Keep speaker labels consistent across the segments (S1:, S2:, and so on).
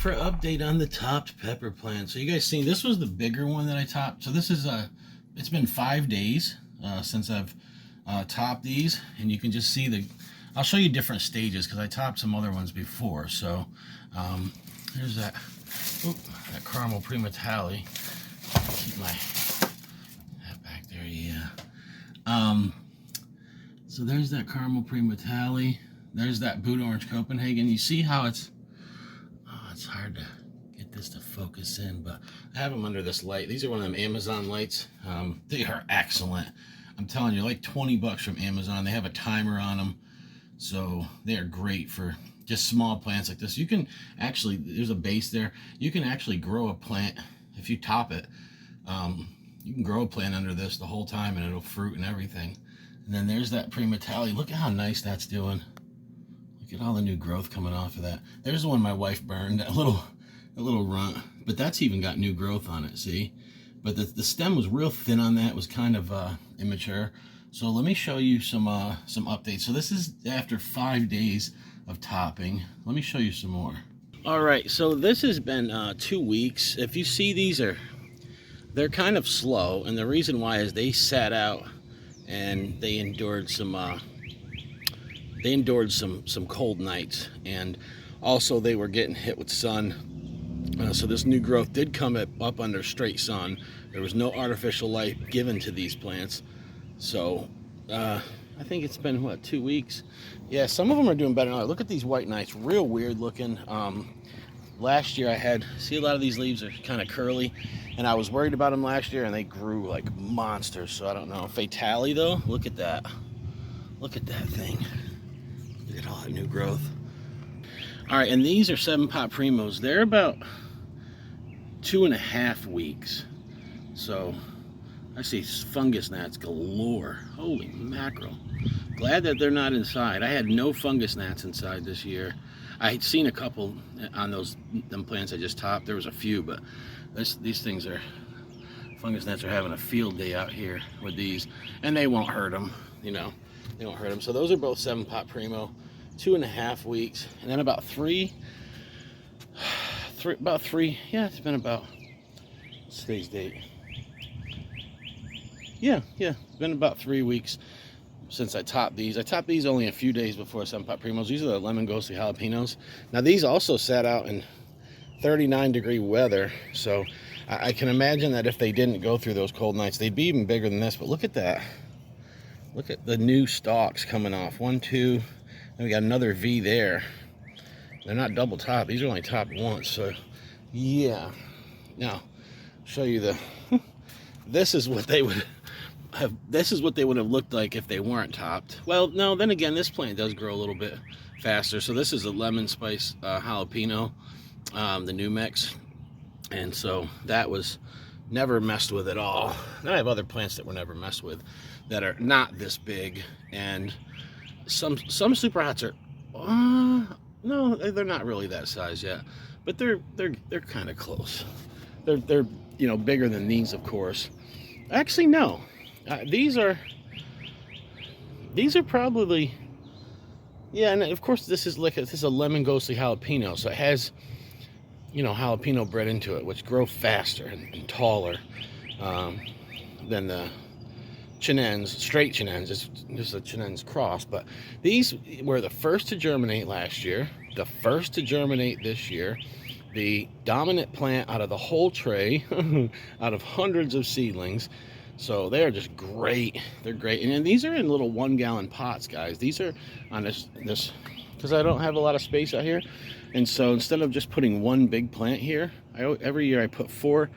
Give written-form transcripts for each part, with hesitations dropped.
S1: for an update on the topped pepper plant. So you guys seen, this was the bigger one that I topped. So this is it's been 5 days since I've topped these, and you can just see I'll show you different stages because I topped some other ones before. So there's that caramel prematale. Keep that back there, yeah. So there's that caramel prematale. There's that boot orange Copenhagen. You see how it's hard to get this to focus in, but I have them under this light. These are one of them Amazon lights. They are excellent. I'm telling you, like 20 bucks from Amazon. They have a timer on them, so they are great for just small plants like this. You can actually, there's a base there. You can actually grow a plant if you top it. You can grow a plant under this the whole time, and it'll fruit and everything. And then there's that prematale. Look at how nice that's doing. Look at all the new growth coming off of that. There's the one my wife burned, that little runt, but that's even got new growth on it, see? But the stem was real thin on that. It was kind of immature. So let me show you some updates. So this is after 5 days of topping. Let me show you some more. All right, so this has been 2 weeks. If you see, they're kind of slow, and the reason why is they sat out and they endured some cold nights, and also they were getting hit with sun. So this new growth did come up under straight sun. There was no artificial light given to these plants. So I think it's been, what, 2 weeks? Yeah, some of them are doing better now. Look at these white knights, real weird looking. Last year see a lot of these leaves are kind of curly, and I was worried about them last year, and they grew like monsters. So I don't know. Fatale though, look at that. Look at that thing. Look at all that new growth. All right, and these are 7-pot primos. They're about 2.5 weeks. So I see fungus gnats galore. Holy mackerel. Glad that they're not inside. I had no fungus gnats inside this year. I had seen a couple on them plants I just topped. There was a few, but these things fungus gnats are having a field day out here with these, and they won't hurt them, you know. They won't hurt them. So those are both 7-pot primo, 2.5 weeks, and then about three. Yeah, it's been about, what's today's date? Yeah, it's been about 3 weeks since I topped these. I topped these only a few days before 7-pot primos. These are the lemon ghostly jalapenos. Now these also sat out in 39-degree weather, so I can imagine that if they didn't go through those cold nights, they'd be even bigger than this. But look at that. Look at the new stalks coming off. 1, 2, and we got another V there. They're not double top. These are only topped once. So yeah. Now, show you this is what they would have. This is what they would have looked like if they weren't topped. Well, no. Then again, this plant does grow a little bit faster. So this is a lemon spice jalapeno, the new mix, and so that was never messed with at all. Then I have other plants that were never messed with that are not this big, and some super hots are no, they're not really that size yet, but they're kind of close. They're bigger than these, of course. Actually, no, these are probably, yeah. And of course this is a lemon ghostly jalapeno, so it has jalapeno bred into it, which grow faster and taller than the Chinense, straight Chinense. It's just a Chinense cross. But these were the first to germinate last year, the first to germinate this year, the dominant plant out of the whole tray, out of hundreds of seedlings. So they are just great. They're great. And these are in little 1-gallon pots, guys. These are on this because I don't have a lot of space out here. And so instead of just putting one big plant here, every year I put 4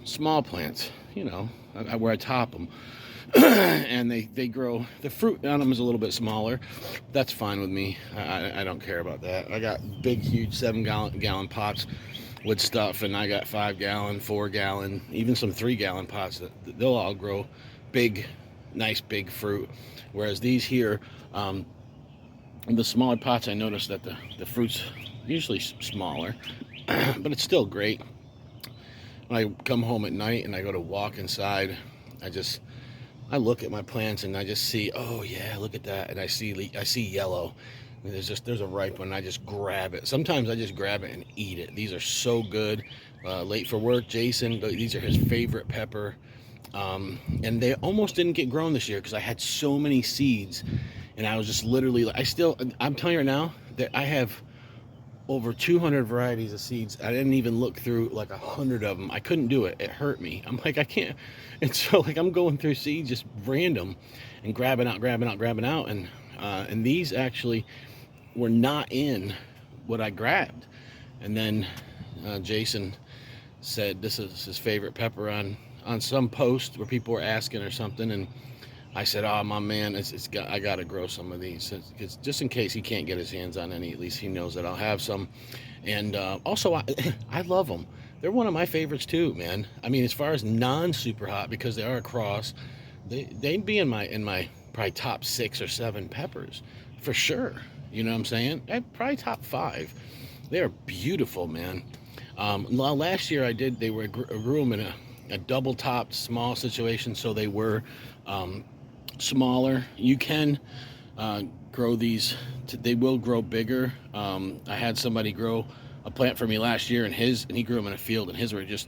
S1: small plants, where I top them. And they grow. The fruit on them is a little bit smaller. That's fine with me. I don't care about that. I got big, huge 7-gallon pots with stuff, and I got 5-gallon, 4-gallon, even some 3-gallon pots that they'll all grow big, nice big fruit. Whereas these here, the smaller pots, I noticed that the fruit's usually smaller, but it's still great. When I come home at night and I go to walk inside, I look at my plants and I just see, oh yeah, look at that, and I see yellow. There's a ripe one. I just grab it. Sometimes I just grab it and eat it. These are so good. Late for work, Jason. These are his favorite pepper. And they almost didn't get grown this year because I had so many seeds, and I was just literally. I'm telling you right now that I have over 200 varieties of seeds. I didn't even look through like 100 of them. I couldn't do it. It hurt me. I'm like, I can't. And so like I'm going through seeds just random and grabbing out. And these actually were not in what I grabbed. And then Jason said this is his favorite pepper on some post where people were asking or something. And I said, "Oh, my man, I got to grow some of these, just in case he can't get his hands on any. At least he knows that I'll have some." And also, I love them. They're one of my favorites too, man. I mean, as far as non-super hot, because they are a cross, they'd be in my probably top 6 or 7 peppers for sure. You know what I'm saying? Probably top 5. They are beautiful, man. Last year they grew them in a double-topped small situation, so they were smaller. You can grow these. They will grow bigger. I had somebody grow a plant for me last year, and he grew them in a field, and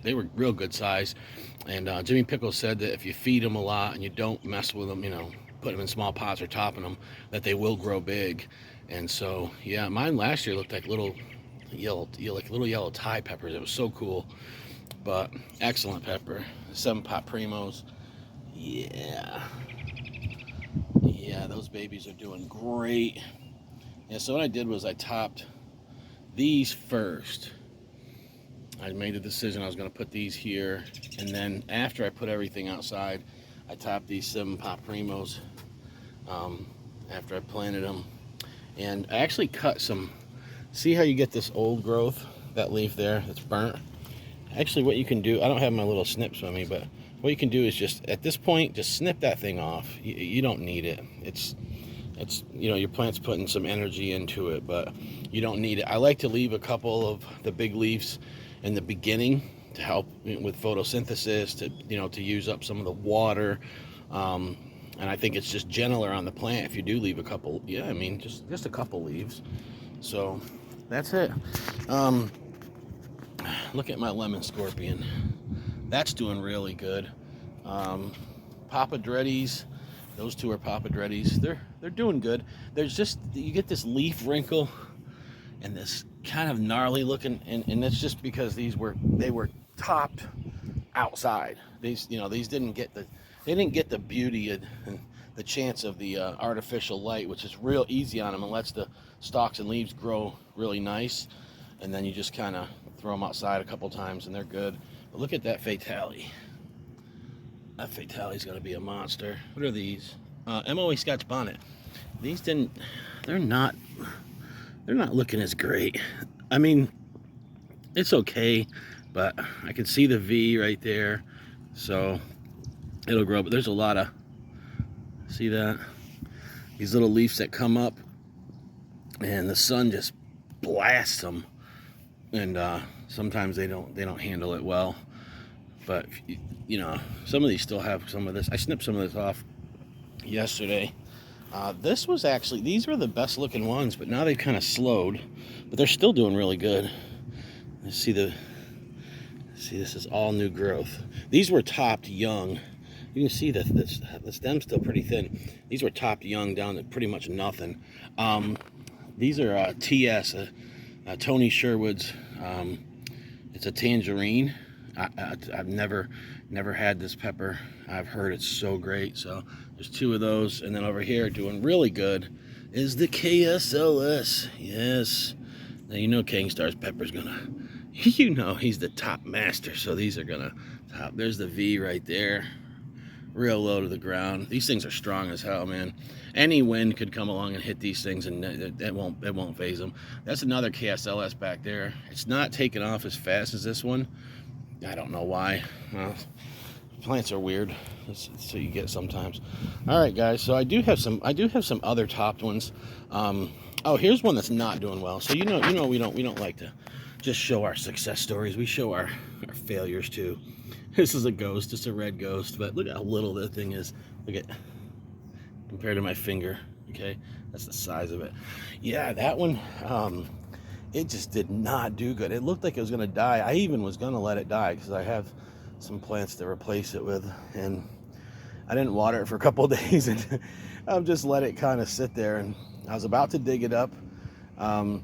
S1: they were real good size. And Jimmy Pickle said that if you feed them a lot and you don't mess with them, put them in small pots or topping them, that they will grow big. And so, yeah, mine last year looked like little yellow Thai peppers. It was so cool. But excellent pepper. 7-pot primos. Yeah, those babies are doing great. Yeah, so what I did was I topped these first. I made the decision I was going to put these here, and then after I put everything outside, I topped these 7-pot primos after I planted them. And I actually cut some. See how you get this old growth, that leaf there that's burnt? Actually, what you can do, I don't have my little snips with me, but what you can do is just, at this point, just snip that thing off. You don't need it. It's your plant's putting some energy into it, but you don't need it. I like to leave a couple of the big leaves in the beginning to help with photosynthesis, to use up some of the water. And I think it's just gentler on the plant if you do leave a couple. Yeah, I mean, just a couple leaves. So that's it. Look at my lemon scorpion. That's doing really good. Papa Dreddies, those two are Papa Dreddies. They're doing good. There's just, you get this leaf wrinkle and this kind of gnarly looking, and that's just because they were topped outside. These didn't get the beauty and the chance of the artificial light, which is real easy on them and lets the stalks and leaves grow really nice. And then you just kind of throw them outside a couple times and they're good. But look at that fatality. That fatality's going to be a monster. What are these? MOA Scotch Bonnet. They're not looking as great. I mean, it's okay, but I can see the V right there, so it'll grow. But there's a lot of, see that? These little leaves that come up, and the sun just blasts them, and sometimes they don't handle it well. But some of these still have some of this. I snipped some of this off yesterday. These were the best looking ones, but now they've kind of slowed, but they're still doing really good. See, this is all new growth. These were topped young. You can see that the stem's still pretty thin. These were topped young down to pretty much nothing. These are TS, Tony Sherwood's. It's a tangerine. I've never had this pepper. I've heard it's so great. So there's 2 of those, and then over here doing really good is the KSLS. Yes, now Kingstar's pepper's gonna. He's the top master. So these are gonna top. There's the V right there, real low to the ground. These things are strong as hell, man. Any wind could come along and hit these things, and it won't phase them. That's another KSLS back there. It's not taking off as fast as this one. I don't know why. Plants are weird. That's what you get sometimes. All right, guys. So I do have some other topped ones. Here's one that's not doing well. So we don't like to just show our success stories. We show our failures too. This is a ghost. It's a red ghost, but look how little that thing is. Look at compared to my finger. Okay, that's the size of it. Yeah, that one, it just did not do good. It looked like it was going to die. I even was going to let it die because I have some plants to replace it with, and I didn't water it for a couple of days, and I've just let it kind of sit there. And I was about to dig it up. Um,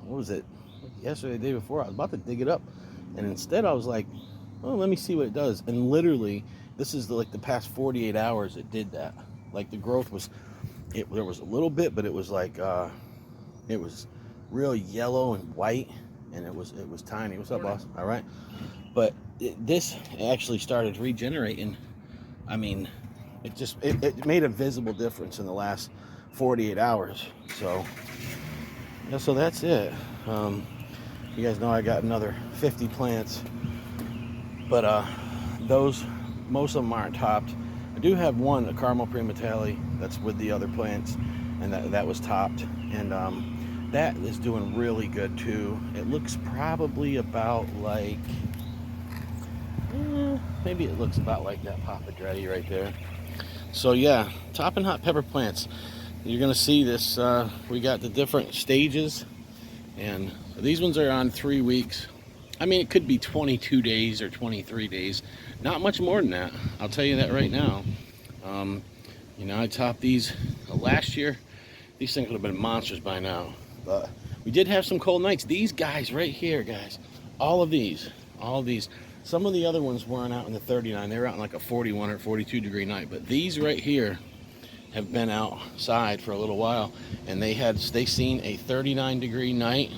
S1: what was it? Yesterday, the day before, I was about to dig it up, and instead I was like, "Oh, let me see what it does." And literally, this is like the past 48 hours it did that. Like the growth was, there was a little bit, but it was like it was real yellow and white, and it was tiny. What's up, boss? All right, but this actually started regenerating. I mean, it made a visible difference in the last 48 hours. So yeah, so that's it. You guys know I got another 50 plants, but those, most of them aren't topped. I do have one, a caramel primatale, that's with the other plants, and that was topped, and that is doing really good too. It looks probably about like, maybe it looks about like that papadretti right there. So yeah, topping hot pepper plants. You're gonna see this. We got the different stages, and these ones are on 3 weeks. I mean, it could be 22 days or 23 days. Not much more than that. I'll tell you that right now. Um, I topped these last year. These things would have been monsters by now. But we did have some cold nights. These guys right here, guys, all of these. Some of the other ones weren't out in the 39. They were out in like a 41 or 42 degree night. But these right here have been outside for a little while, and they seen a 39 degree night,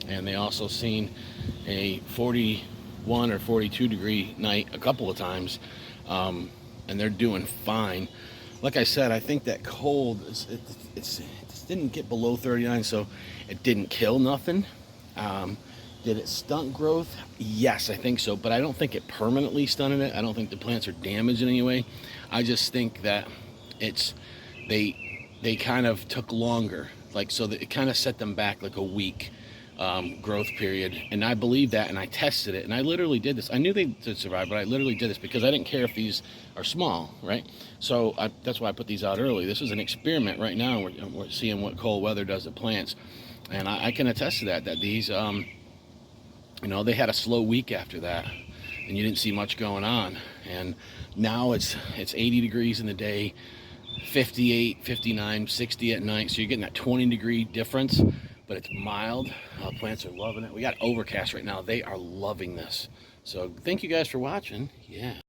S1: and they also seen a 41 or 42 degree night a couple of times, and they're doing fine. Like I said, I think that cold it didn't get below 39, so it didn't kill nothing. Did it stunt growth? Yes, I think so, but I don't think it permanently stunted it. I don't think the plants are damaged in any way. I just think that it's they kind of took longer, like, so that it kind of set them back like a week growth period. And I believe that, and I tested it, and I literally did this. I knew they would survive, but I literally did this because I didn't care if these are small, right? So that's why I put these out early. This is an experiment right now. We're seeing what cold weather does to plants, and I can attest to that these they had a slow week after that, and you didn't see much going on. And now it's 80 degrees in the day, 58, 59, 60 at night. So you're getting that 20 degree difference, but it's mild. Plants are loving it. We got overcast right now. They are loving this. So thank you guys for watching. Yeah.